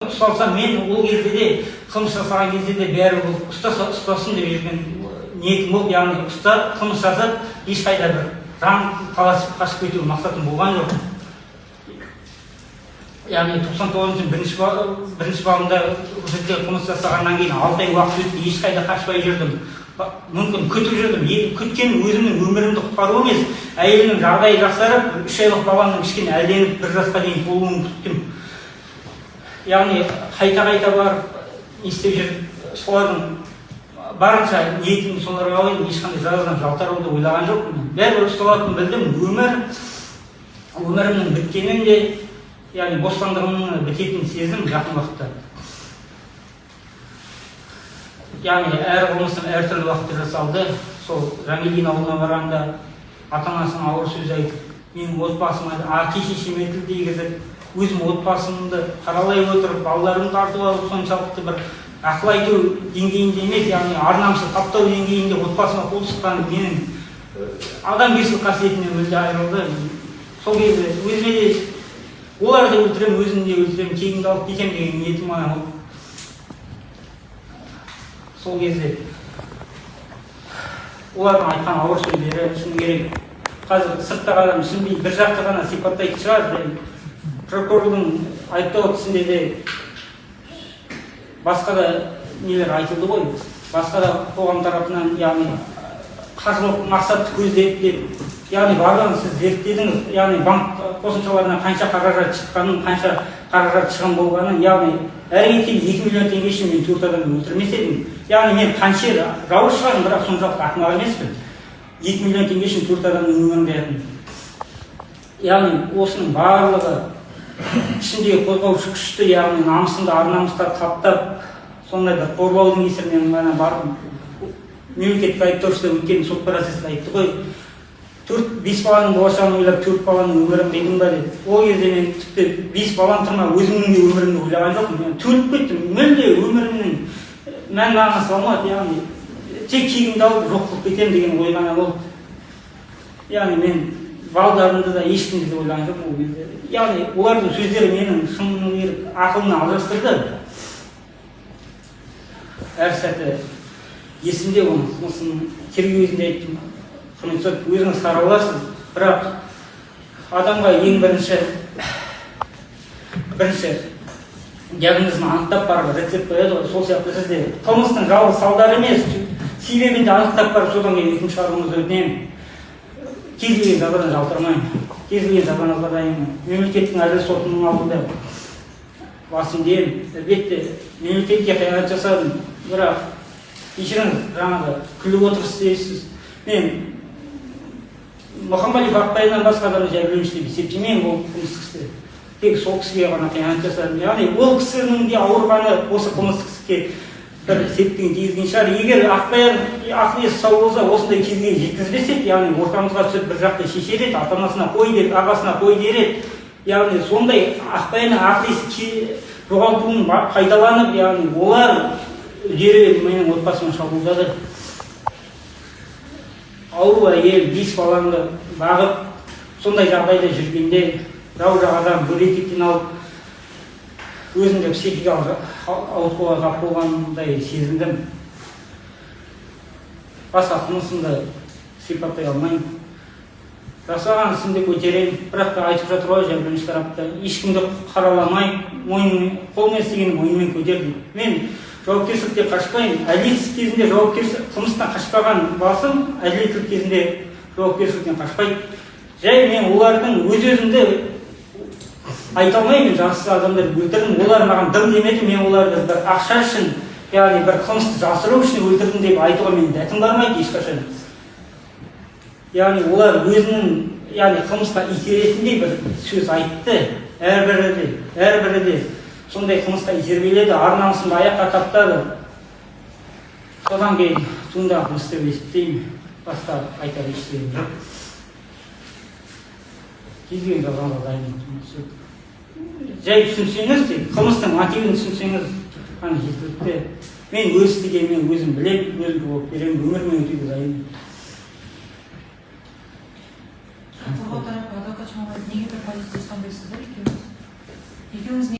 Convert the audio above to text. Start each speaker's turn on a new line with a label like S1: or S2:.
S1: ұсталсам, мен ол кезде де қылмыс жасаған кезде де бәрі ұстасын деп жүрген ниетім болды. Яғни қылмыс жасап, ешқайда бір заң таласып қашып кету мақсатым болған жоқ. Яғни 99-ның бірінші бабында жерде қылмыс жасағаннан кейін 6 ай уақыт өтті, ешқайда қашпай жүрдім. Мүмкін күтіп жүрдім. Күткенім өзімнің өмірімді құтқару емес, әйелімнің жағдайы жақсарып, 3 айлық баламның кішкене әлденіп 1 жасқа дейін толуын күттім. Яғни қайта барып не істеп жүріп, солардың барынша ниетімді соларға қойдым, ешқандай жазадан жалтаруды ойлаған жоқпын. Бәрібір ұсталатынын білдім. Өмірімнің біткенін де, яғни бостандығымның бітетінін сездім жақын уақытта. Яғни әр қылмыстың әртүрлі уақытта жасалды. Сол Жаңелин ауылына барғанда ата-анасына ауыр сөз айтып, менің отбасыма әке-шешеме тіл тигізіп, өзім отбасымды қаралай отырып, балаларымды тартып алып, соншалықты бір ақыл айту деңгейінде емес, яғни ар-намысты таптау деңгейінде отбасыма қол сұққан менің адамгершілік қасиетімнен мүлде айырылды. Сол кезде өзіме де оларды өлтіремін, өзімді де өлтіремін, кегімді алып кетемін деген ниетім ғана болды. Сол кезде олардың айтқан ауыр сөздері шыны керек. Қазір сырттағы адам түсінбей бір жақты ғана сипаттайтын шығар. Прокурордың айыптау актісінде де басқа да нелер айтылды ғой. Басқа да қоғам тарапынан, яғни қаржылық мақсатты көздеп деп, яғни барған сіз зерттедіңіз, яғни банк қосымшаларына қанша қаражат шыққанын, қанша қаражат шығын болғанын, яғни әр кеткен 2 миллион теңге үшін мен 4 адамды өлтірмес едім. Яғни мен қанша жауыз шығармын, бірақ соншалықты ақымақ емеспін. 2 миллион теңге үшін 4 адамның өмірін қиятын. Яғни осының барлығы ішіндегі қозғаушы күшті, яғни намысымды ар-намысқа таптап, сондай бір қорлаудың кесірінен ғана барып мемлекеттік айыптаушыда өткен сот процесінде айтты ғой, 5 баланың болашағын ойлап 4 баланың өмірін қидым ба деді. Ол кезде мен тіпті 5 балам тұрмай өзімнің де өмірімді ойлаған жоқпын. Мен төліп кеттім, мүлде өмірімнің мән мағынасы қалмады. Яғни тек кегімді алып жоқ қылып кетемін деген ой ғана болды. Яғни мен балаларымды да ешкімді де ойлаған жоқпын ол кезде. Яғни олардың сөздері менің шынымен керек ақылымнан алжастырды. Әр сәті есімде оның қылмысын тергеу кезінде айттым. Өзіңіз қараласыз, бірақ адамға ең бірінші диагнозын анықтап барып рецепт қояды ғой, сол сияқты сізде қылмыстың жалғыз салдары емес, себебін де анықтап барып содан кейін үкім шығаруыңызды өтінемін. Кез келген жазадан жалтармаймын, кез келген жазаны жазайын. Мемлекеттің әділ сотының алдында басым деймін. Әлбетте мемлекетке қиянат жасадым, бірақ кешіріңіз, жаңағы күліп отырсыз дейсіз. Мен Мұхамбалиев Ақбайынан басқа адамды жай білемін деп есептемеймін, ол қылмыстық істе. Тек сол кісіге ғана қиянат жасадым. Яғни ол кісінің де ауырғаны осы қылмыстық іске бір септігін тигізген шығар. Егер ақыл есі сау болса, осындай кезге жеткізбес еді, яғни ортамызға түсіп бір жақты шешер еді, ата-анасына қой дер, ағасына қой дер еді. Яғни сондай Ақбайның ақыл есі жоғалтуын пайдаланып, яғни олар үдері менің отбасыма шабуылдады. Ауру әйел 5 балаңды бағып, сондай жағдайда жүргенде жау жағадан бөлектен алып, өзімді психикалық ауытқуға тап болғандай сезіндім. Басқа қылмысымды сипаттай алмаймын. Жасаған ісімді көтеремін, бірақ та айтып жатыр ғой жәбірленуші тарапта, ешкімді қараламай, қолмен істегенін мойнымен көтердім. Мен жауапкершілікте қашпаймын. Әділетсіз кезінде қылмыстан қашпаған басым, әділеттілік кезінде жауапкершіліктен қашпайды. Жай мен олардың өз-өзімді айта алмаймын, жақсы адамдарды өлтірдім, олар маған дым демеді, мен оларды бір ақша үшін, яғни бір қылмысты жасыру үшін өлтірдім деп айтуға менің дәтім бармайды ешқашан. Яғни олар өзінің, яғни қылмысқа итеретіндей бір сөз айтты, әрбірі де сондай қылмысқа итермеледі, ар-намысымды аяққа таптады. Содан кейін туындаған қылмыс деп есептеймін, басқа айтар ештеңем жоқ. Кез келген жазаға дайын. Жай түсінсеңіз, қылмыстың мотивін түсінсеңіз ғана жеткілікті. Мен өз істегенмен өзім білемін, өзім болып беремін, өмірмен өтуге дайынмын.
S2: Адвокат неге бір позиция ұстанбайсыздар екеуіңіз?